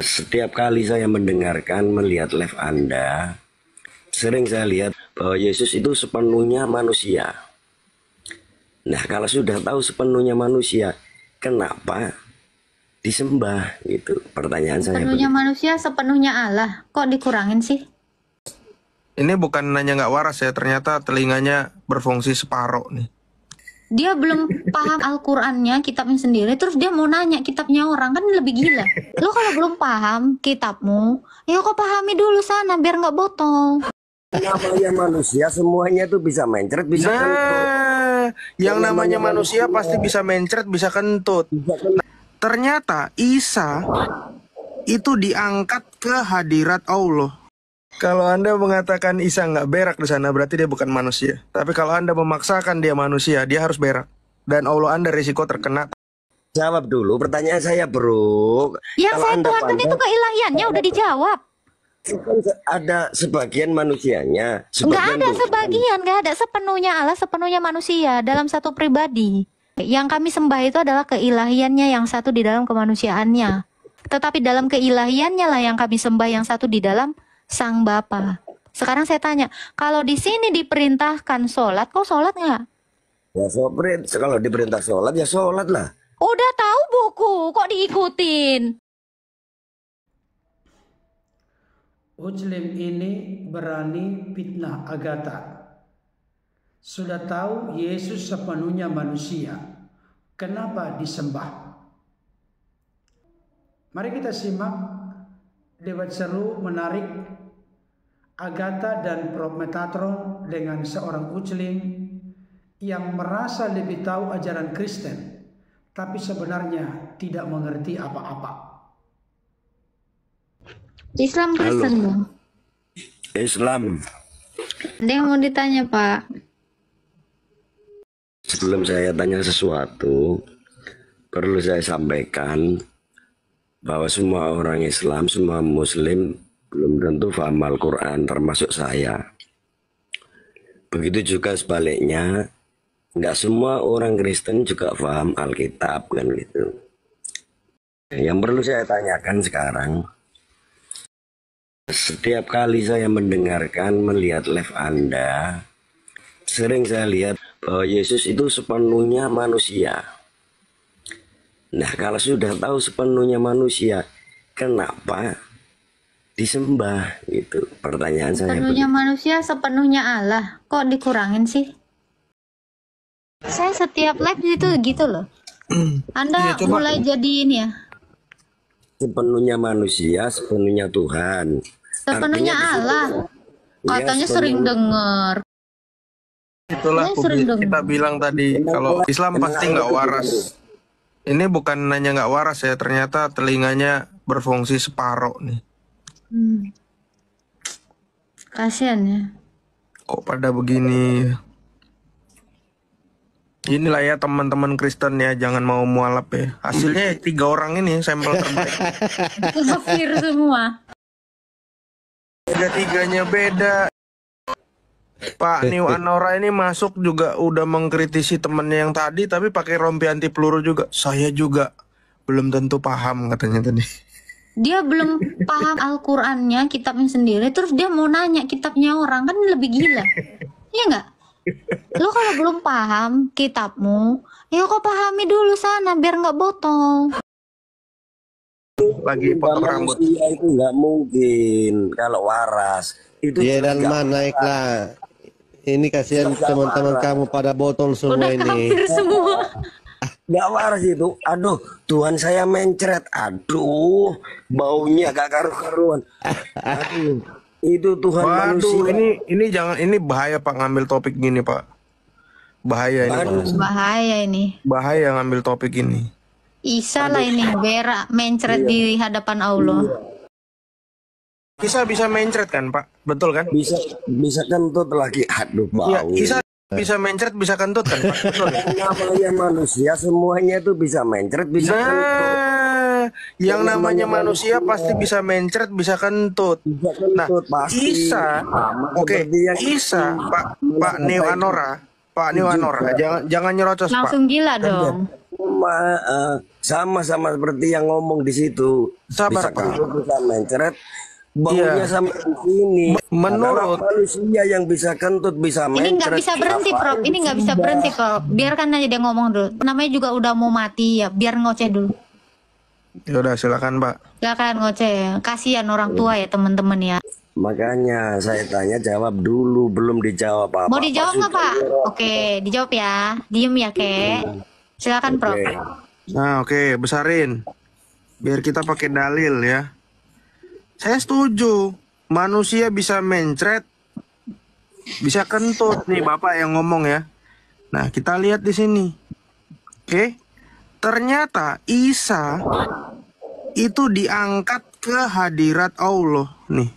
Setiap kali saya mendengarkan, melihat live Anda, sering saya lihat bahwa Yesus itu sepenuhnya manusia. Nah, kalau sudah tahu sepenuhnya manusia, kenapa disembah gitu? Pertanyaan saya Sepenuhnya begitu. manusia, sepenuhnya Allah. Kok dikurangin sih? Ini bukan nanya nggak waras ya, ternyata telinganya berfungsi separuh nih. Dia belum paham Al-Qur'annya, kitabnya sendiri, terus dia mau nanya kitabnya orang, kan lebih gila. Lo kalau belum paham kitabmu, ya kok pahami dulu sana biar nggak botol. Namanya manusia semuanya itu bisa mencret, bisa kentut. Nah, yang namanya manusia pasti bisa mencret, bisa kentut. Ternyata Isa itu diangkat ke hadirat Allah. Kalau Anda mengatakan Isa nggak berak di sana, berarti dia bukan manusia. Tapi kalau Anda memaksakan dia manusia, dia harus berak. Dan Allah Anda risiko terkena. Jawab dulu pertanyaan saya, bro. Yang Kalau saya Anda tuhankan itu keilahiannya udah dijawab. ada sebagian manusianya, Nggak ada Tuhan. sebagian, nggak ada sepenuhnya Allah, sepenuhnya manusia dalam satu pribadi. Yang kami sembah itu adalah keilahiannya yang satu di dalam kemanusiaannya. Tetapi dalam keilahiannya lah yang kami sembah yang satu di dalam Sang Bapa. Sekarang saya tanya, kalau di sini diperintahkan sholat, kok sholat nggak? Ya soprit, kalau diperintah sholat ya sholat lah. Udah tahu buku, kok diikutin? Muslim ini berani fitnah Agatha. Sudah tahu Yesus sepenuhnya manusia. Kenapa disembah? Mari kita simak debat seru menarik Agatha dan Prof Metatron dengan seorang Muslim yang merasa lebih tahu ajaran Kristen, tapi sebenarnya tidak mengerti apa-apa. Islam Kristen dong. Islam. Ada yang mau ditanya, Pak? Sebelum saya tanya sesuatu, perlu saya sampaikan bahwa semua orang Islam, semua Muslim belum tentu paham Al-Quran, termasuk saya. Begitu juga sebaliknya, nggak semua orang Kristen juga paham Alkitab, kan gitu. Yang perlu saya tanyakan sekarang, setiap kali saya mendengarkan, melihat live Anda, sering saya lihat bahwa Yesus itu sepenuhnya manusia. Nah, kalau sudah tahu sepenuhnya manusia, kenapa disembah gitu? Pertanyaan saya Sepenuhnya begitu. manusia, sepenuhnya Allah. Kok dikurangin sih? Saya setiap live itu gitu loh. Anda Iya, coba. mulai jadi ini ya. Sepenuhnya manusia, sepenuhnya Tuhan. Sepenuhnya Artinya Allah. Katanya sering dengar. Itulah Saya sering kita dengar. bilang tadi, kalau Islam pasti nggak waras. Ini bukan nanya nggak waras ya, ternyata telinganya berfungsi separuh nih. Kasian ya. Kok pada begini? Inilah ya teman-teman Kristen ya, jangan mau mualaf ya. Hasilnya 3 orang ini sampel terbaik. Kafir semua. Tiga-tiganya beda. Pak New Anora ini masuk juga udah mengkritisi temennya yang tadi, tapi pakai rompi anti peluru juga. Saya juga belum tentu paham katanya tadi. Dia belum paham Al-Qur'annya, kitabnya sendiri, terus dia mau nanya kitabnya orang, kan lebih gila. Iya nggak? Lo kalau belum paham kitabmu, ya kok pahami dulu sana biar nggak botol. Lagi potong rambut. manusia itu nggak mungkin kalau waras. Itu Iya dan nggak naiklah. Ini kasihan teman-teman kamu pada botol semua Udah ini. kafir semua. nggak waras itu. Aduh, Tuhan saya mencret. Aduh, baunya gak karu-karuan. Aduh, itu Tuhan Waduh, manusia. ini jangan, ini bahaya Pak ngambil topik gini Pak. Bahaya ini Pak. Bahaya ini. Bahaya ngambil topik ini. Isa lah ini berak mencret di hadapan Allah. Bisa mencret kan Pak? Betul kan? Bisa kentut lagi. Aduh, Iya, bau. bisa mencret, bisa kentut kan Pak? Betul kan? Namanya manusia semuanya itu bisa mencret, bisa kentut. Nah, yang namanya manusia pasti bisa mencret, bisa kentut. Bisa Nah, kentut pasti. Isa, Sama oke, seperti yang Isa, Pak Neo Anora, Pak Niwanor, jangan nyerocos Pak. Langsung gila dong. Sama seperti yang ngomong di situ. Sabar, Bisa Pak. kentut, bisa mencret. Baunya Iya. sampai di sini. Menurut- Adalah manusia yang bisa kentut, bisa mencret. Ini nggak bisa berhenti, Prof. Ini nggak bisa berhenti, Prof. Biarkan aja dia ngomong dulu. Namanya juga udah mau mati ya. Biar ngoceh dulu. Ya udah silakan Pak. Silakan ngoceh. Kasihan orang tua ya teman-teman ya. Makanya saya tanya, jawab dulu, belum dijawab apa. Mau dijawab nggak Pak? Oke, dijawab ya. Diem ya, Kek. Silakan, Prof. Nah, oke, besarin. Biar kita pakai dalil ya. Saya setuju. Manusia bisa mencret, bisa kentut. Nih Bapak yang ngomong ya. Nah, kita lihat di sini. Oke. Ternyata Isa itu diangkat ke hadirat Allah nih,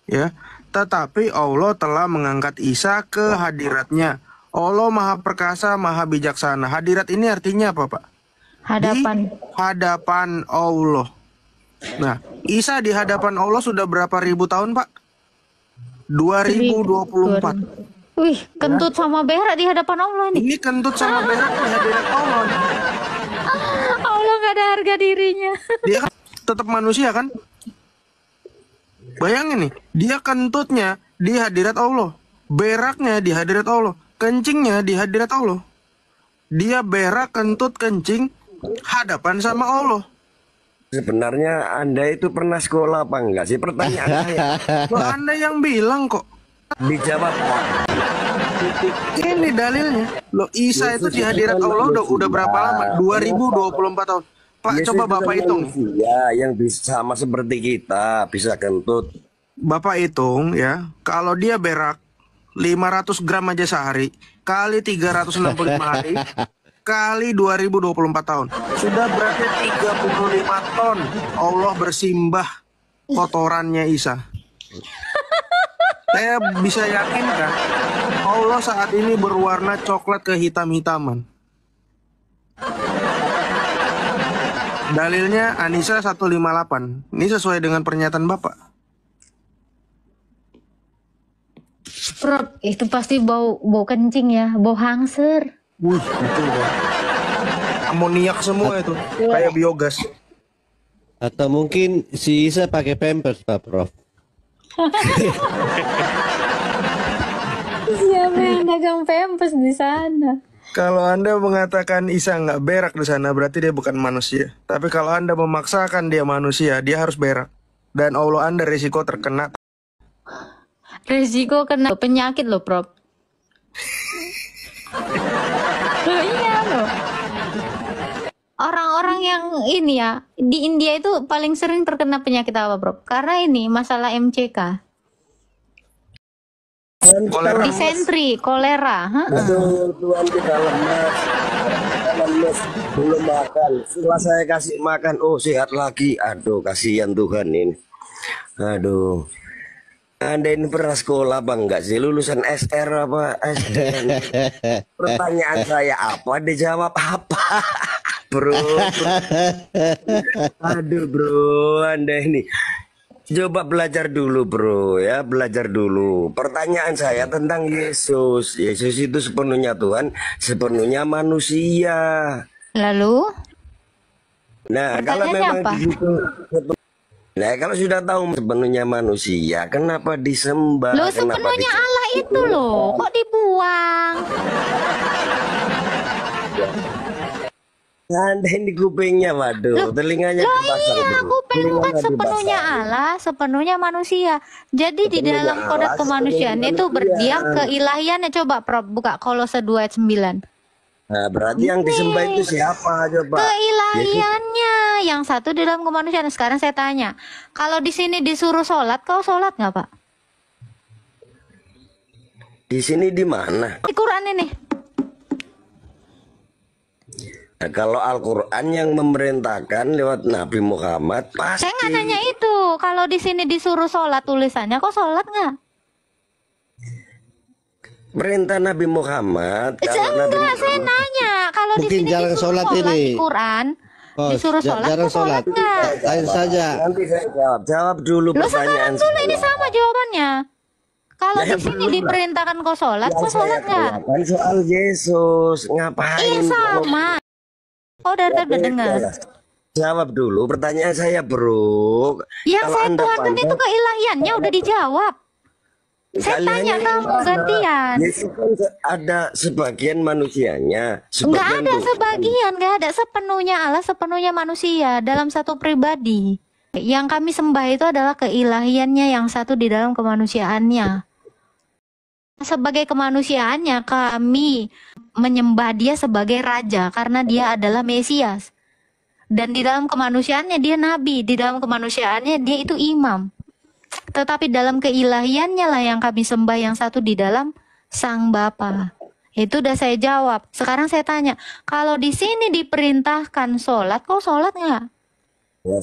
ya. Tetapi Allah telah mengangkat Isa ke hadiratnya. Allah Maha Perkasa, Maha Bijaksana. Hadirat ini artinya apa, Pak? Hadapan. Di hadapan Allah. Nah, Isa di hadapan Allah sudah berapa ribu tahun, Pak? 2024. Wih, kentut sama berak di hadapan Allah nih. Ini kentut sama berak di hadirat Allah. Allah nggak ada harga dirinya. Dia kan tetap manusia kan? Bayangin nih, dia kentutnya di hadirat Allah, beraknya di hadirat Allah, kencingnya di hadirat Allah. Dia berak, kentut, kencing hadapan sama Allah. Sebenarnya Anda itu pernah sekolah apa enggak sih? Pertanyaan saya. Loh, Anda yang bilang kok. Dijawab Pak. Ini dalilnya. Loh, Isa itu di hadirat Allah udah berapa lama? 2024 tahun. Pak, Yesus coba itu Bapak kan hitung. manusia yang bisa sama seperti kita, bisa kentut. Bapak hitung ya, kalau dia berak 500 gram aja sehari, kali 365 hari, kali 2024 tahun. Sudah berarti 35 ton Allah bersimbah kotorannya Isa. Saya bisa yakinkan Allah saat ini berwarna coklat kehitam-hitaman. Dalilnya Anisa 158. Ini sesuai dengan pernyataan Bapak. Prof, itu pasti bau kencing ya, bau hangser. Wih, itu udah amoniak semua itu, kayak biogas. Atau mungkin si Isa pakai pampers, Pak Prof. Siapa yang dagang pampers di sana? Kalau Anda mengatakan Isa nggak berak di sana, berarti dia bukan manusia. Tapi kalau Anda memaksakan dia manusia, dia harus berak. Dan Allah Anda risiko terkena. Resiko kena penyakit loh, Prof. Loh, iya loh. Orang-orang yang ini ya, di India itu paling sering terkena penyakit apa, Prof? Karena ini masalah MCK. Kolera. Disentri, kolera. Aduh, Tuhan kita lemes, belum makan. Setelah saya kasih makan, oh sehat lagi. Aduh, kasihan Tuhan ini. Aduh. Anda ini pernah sekolah apa enggak sih? Lulusan SR apa SDN? Pertanyaan saya apa? Dijawab apa? Bro. Aduh bro, Anda ini. Coba belajar dulu bro ya, belajar dulu. Pertanyaan saya tentang Yesus. Yesus itu sepenuhnya Tuhan, sepenuhnya manusia. Lalu, Nah, kalau pertanyaannya memang apa? di situ nah, kalau sudah tahu sepenuhnya manusia, kenapa disembah? Loh, Kenapa sepenuhnya Allah itu loh, kok dibuang? Ngandain di kupingnya, waduh, telinganya dipasang Iya, bro. kuping bukan Telinganya sepenuhnya dipasang. Allah, sepenuhnya manusia. Jadi di Sepenuhnya dalam kodrat Allah, kemanusiaan sepenuhnya itu manusia. berdiam keilahiannya. Coba Prof buka Kolose 2 ayat 9. Nah, berarti yang disembah itu siapa coba? Keilahiannya yang satu di dalam kemanusiaan. Sekarang saya tanya, kalau di sini disuruh sholat, kau sholat nggak Pak? Di sini di mana? Di Quran ini. Nah, kalau Al-Quran yang memerintahkan lewat Nabi Muhammad pasti. Saya nggak nanya itu. Kalau di sini disuruh sholat tulisannya, kau sholat nggak? Perintah Nabi Muhammad. Kalau Nabi Enggak, saya Muhammad nanya. Kalau di Mungkin sini jarang disuruh sholat sholat ini. di Quran, Oh, disuruh sholat, jarang kau sholat sholat. nggak? Lain saja. nanti saya jawab. Jawab dulu Lo sekarang pertanyaan dulu ini saya. sama jawabannya. Kalau Ya di sini belum lah. diperintahkan kau sholat Yang saya nggak? tanyakan soal Yesus. Iya Ngapain? sama. Kau dari tadi udah Beda dengar. lah. Jawab dulu pertanyaan saya, bro. Yang Kalau saya Anda tuhankan itu pandai, keilahiannya udah dijawab. Saya kalian tanya yang kamu mana? gantian. Yesus kan ada sebagian manusianya, Nggak sebagian ada Tuhan. sebagian, nggak ada sepenuhnya Allah, sepenuhnya manusia dalam satu pribadi. Yang kami sembah itu adalah keilahiannya yang satu di dalam kemanusiaannya. Sebagai kemanusiaannya kami menyembah dia sebagai raja karena dia adalah Mesias. Dan di dalam kemanusiaannya dia nabi, di dalam kemanusiaannya dia itu imam. Tetapi dalam keilahiannya lah yang kami sembah yang satu di dalam Sang Bapa. Itu udah saya jawab. Sekarang saya tanya, kalau di sini diperintahkan sholat, kau sholat nggak? Ya,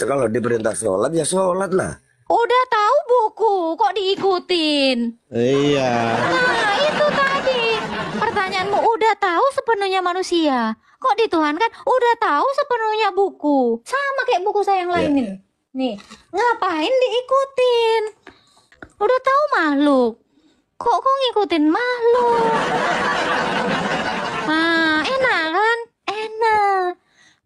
kalau diperintah sholat ya sholat lah. Udah tahu buku, kok diikutin? Iya. Nah, itu tadi. Pertanyaanmu udah tahu sepenuhnya manusia. Kok dituhankan? Udah tahu sepenuhnya buku. Sama kayak buku saya yang lain Ya. ini. Nih, ngapain diikutin? Udah tahu makhluk. Kok ngikutin makhluk? Ah, enak kan? Enak.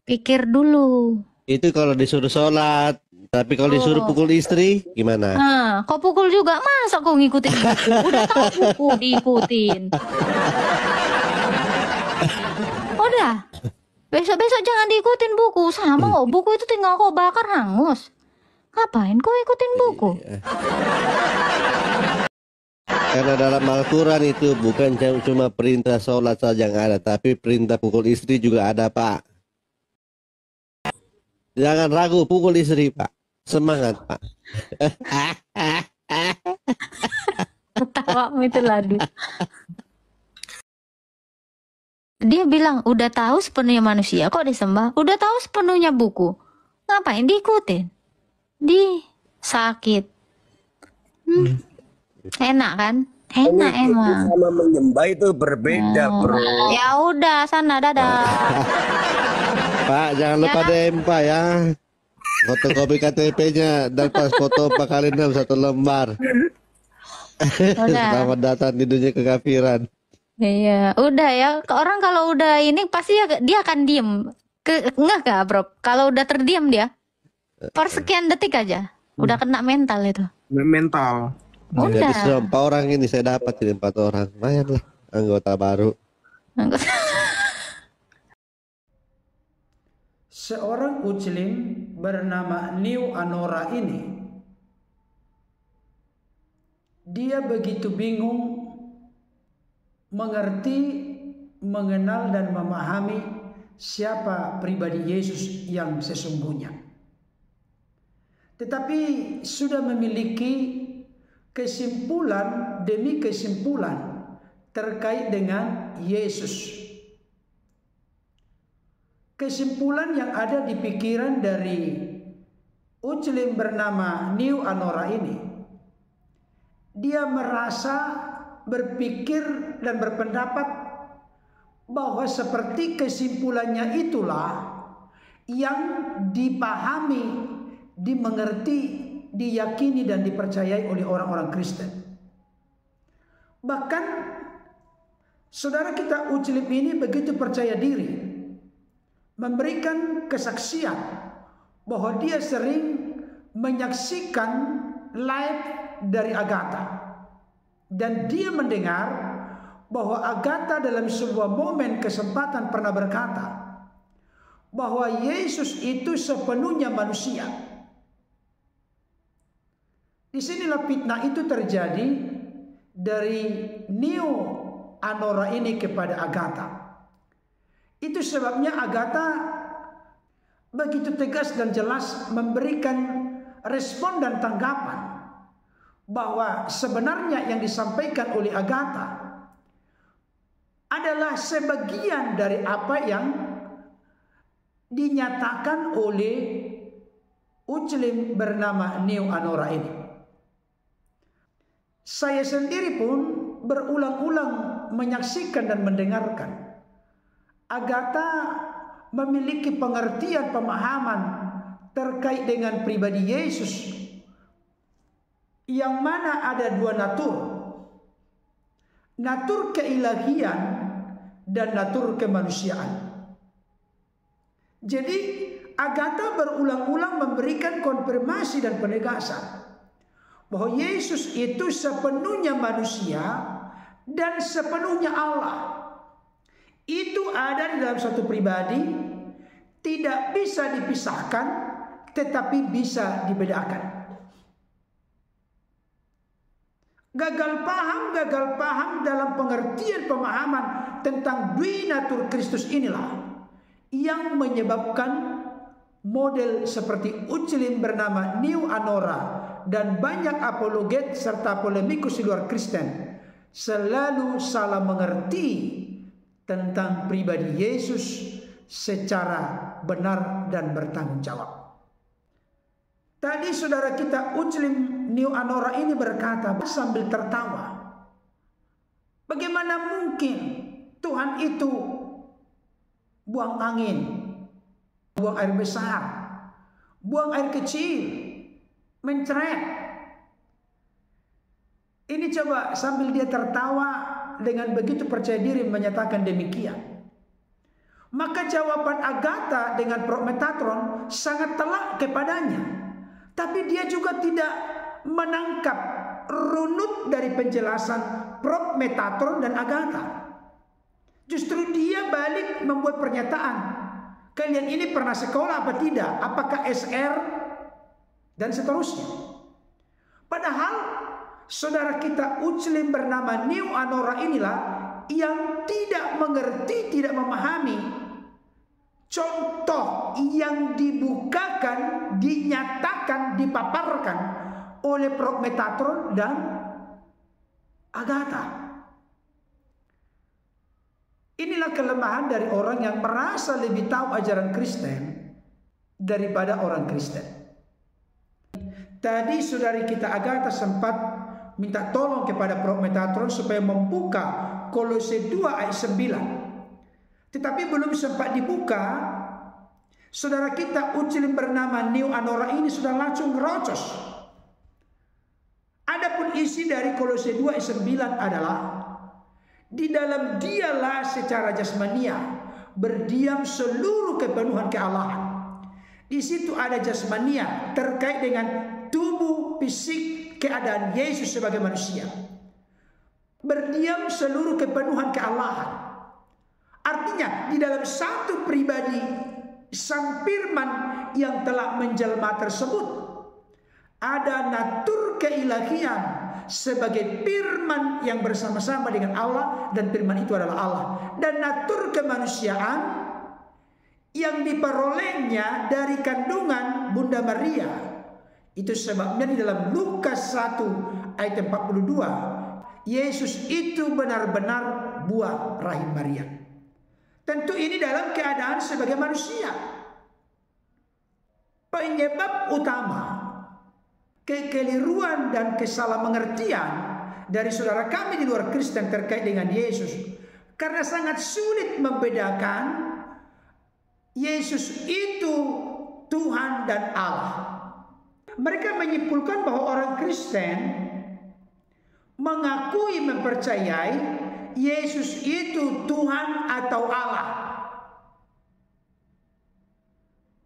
Pikir dulu. Itu kalau disuruh sholat. Tapi kalau disuruh pukul istri, gimana? Nah, kau pukul juga, masa kau ngikutin buku? Udah tahu buku diikutin. Udah, besok-besok jangan diikutin buku. Sama kok, buku itu tinggal kau bakar hangus. Ngapain kau ikutin buku? Karena dalam Al-Quran itu bukan cuma perintah sholat saja yang ada, tapi perintah pukul istri juga ada, Pak. Jangan ragu pukul istri, Pak. Semangat, Pak. Ketawamu itu ladu. Dia bilang, udah tahu sepenuhnya manusia, kok disembah? Udah tahu sepenuhnya buku. Ngapain diikutin? Sakit. Enak kan? Enak emang. Sama menyembah itu berbeda, bro. Ya udah, sana dadah. Pak, jangan lupa DM, Pak, ya. Fotokopi KTP-nya dan pas foto Pak Kalina 1 lembar. Udah. Selamat datang di dunia kekafiran. Iya, udah ya. Orang kalau udah ini pasti dia akan diem. Enggak kak, bro? Kalau udah terdiam dia, per sekian detik aja, udah kena mental itu. Mental. Jadi Udah. sudah 4 orang ini saya dapat ini 4 orang. Lumayan lah anggota baru. Seorang Muslim bernama New Anora ini, dia begitu bingung mengerti, mengenal dan memahami siapa pribadi Yesus yang sesungguhnya. Tetapi sudah memiliki kesimpulan demi kesimpulan terkait dengan Yesus. Kesimpulan yang ada di pikiran dari Muslim bernama New Anora ini, dia merasa berpikir dan berpendapat bahwa seperti kesimpulannya itulah yang dipahami, dimengerti, diyakini dan dipercayai oleh orang-orang Kristen. Bahkan saudara kita Muslim ini begitu percaya diri, memberikan kesaksian bahwa dia sering menyaksikan live dari Agatha. Dan dia mendengar bahwa Agatha dalam sebuah momen kesempatan pernah berkata bahwa Yesus itu sepenuhnya manusia. Disinilah fitnah itu terjadi dari New Anora ini kepada Agatha. Itu sebabnya Agatha begitu tegas dan jelas memberikan respon dan tanggapan bahwa sebenarnya yang disampaikan oleh Agatha adalah sebagian dari apa yang dinyatakan oleh Muslim bernama New Anora ini. Saya sendiri pun berulang-ulang menyaksikan dan mendengarkan Agatha memiliki pengertian pemahaman terkait dengan pribadi Yesus yang mana ada dua natur. Natur keilahian dan natur kemanusiaan. Jadi Agatha berulang-ulang memberikan konfirmasi dan penegasan bahwa Yesus itu sepenuhnya manusia dan sepenuhnya Allah. Itu ada di dalam satu pribadi, tidak bisa dipisahkan, tetapi bisa dibedakan. Gagal paham dalam pengertian pemahaman tentang dui natur Kristus inilah yang menyebabkan model seperti Uccelin bernama New Anora dan banyak apologet serta polemikus di luar Kristen selalu salah mengerti tentang pribadi Yesus secara benar dan bertanggung jawab. Tadi saudara kita Uccelin New Anora ini berkata sambil tertawa, bagaimana mungkin Tuhan itu buang angin, buang air besar, buang air kecil, mencret. Ini coba sambil dia tertawa dengan begitu percaya diri menyatakan demikian. Maka jawaban Agatha dengan Prometatron sangat telak kepadanya. Tapi dia juga tidak menangkap runut dari penjelasan Prometatron dan Agatha. Justru dia balik membuat pernyataan, kalian ini pernah sekolah apa tidak? Apakah SR? Dan seterusnya. Padahal saudara kita Uccelin bernama New Anora inilah yang tidak mengerti, tidak memahami contoh yang dibukakan, dinyatakan, dipaparkan oleh Prometatron dan Agatha. Inilah kelemahan dari orang yang merasa lebih tahu ajaran Kristen daripada orang Kristen. Tadi saudari kita Agatha sempat minta tolong kepada Prometatron supaya membuka Kolose 2 ayat 9. Tetapi belum sempat dibuka, saudara kita Uccelin bernama New Anora ini sudah langsung ngerocos. Adapun isi dari Kolose 2 ayat 9 adalah, di dalam dialah secara jasmania berdiam seluruh kepenuhan kealahan. Di situ ada jasmania terkait dengan tubuh fisik keadaan Yesus sebagai manusia. Berdiam seluruh kepenuhan kealahan. Artinya di dalam satu pribadi Sang Firman yang telah menjelma tersebut ada natur keilahian sebagai firman yang bersama-sama dengan Allah, dan firman itu adalah Allah, dan natur kemanusiaan yang diperolehnya dari kandungan Bunda Maria. Itu sebabnya di dalam Lukas 1 ayat 42 Yesus itu benar-benar buah rahim Maria. Tentu ini dalam keadaan sebagai manusia. Penyebab utama kekeliruan dan kesalahmengertian dari saudara kami di luar Kristen terkait dengan Yesus, karena sangat sulit membedakan Yesus itu Tuhan dan Allah. Mereka menyimpulkan bahwa orang Kristen mengakui, mempercayai Yesus itu Tuhan atau Allah.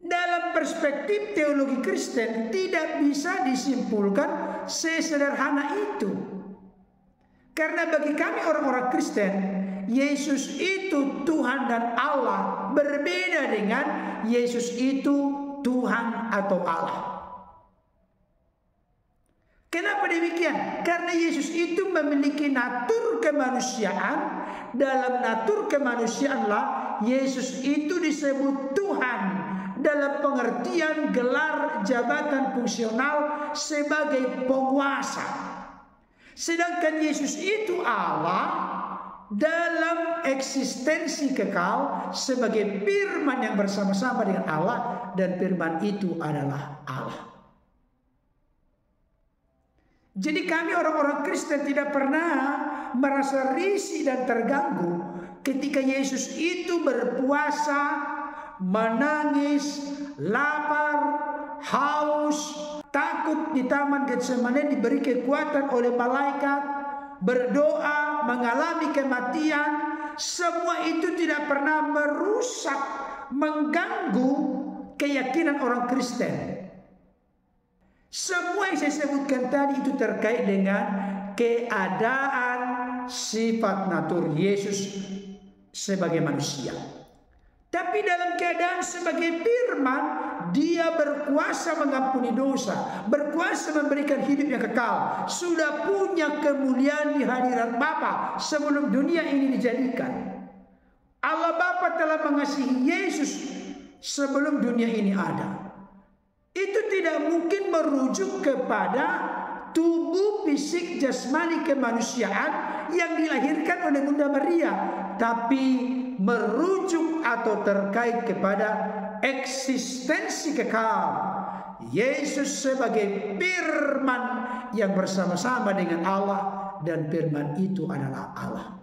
Dalam perspektif teologi Kristen tidak bisa disimpulkan sesederhana itu. Karena bagi kami orang-orang Kristen, Yesus itu Tuhan dan Allah berbeda dengan Yesus itu Tuhan atau Allah. Kenapa demikian? Karena Yesus itu memiliki natur kemanusiaan. Dalam natur kemanusiaanlah Yesus itu disebut Tuhan dalam pengertian gelar jabatan fungsional sebagai penguasa. Sedangkan Yesus itu Allah dalam eksistensi kekal sebagai firman yang bersama-sama dengan Allah, dan firman itu adalah Allah. Jadi kami orang-orang Kristen tidak pernah merasa risih dan terganggu ketika Yesus itu berpuasa, menangis, lapar, haus, takut takut di Taman Getsemane diberi kekuatan oleh malaikat, berdoa, mengalami kematian, semua itu tidak pernah merusak, mengganggu keyakinan orang Kristen. Semua yang saya sebutkan tadi itu terkait dengan keadaan sifat natur Yesus sebagai manusia. Tapi dalam keadaan sebagai firman, dia berkuasa mengampuni dosa, berkuasa memberikan hidup yang kekal, sudah punya kemuliaan di hadirat Bapa sebelum dunia ini dijadikan. Allah Bapa telah mengasihi Yesus sebelum dunia ini ada. Itu tidak mungkin merujuk kepada tubuh fisik jasmani kemanusiaan yang dilahirkan oleh Bunda Maria, tapi merujuk atau terkait kepada eksistensi kekal Yesus sebagai firman yang bersama-sama dengan Allah, dan firman itu adalah Allah.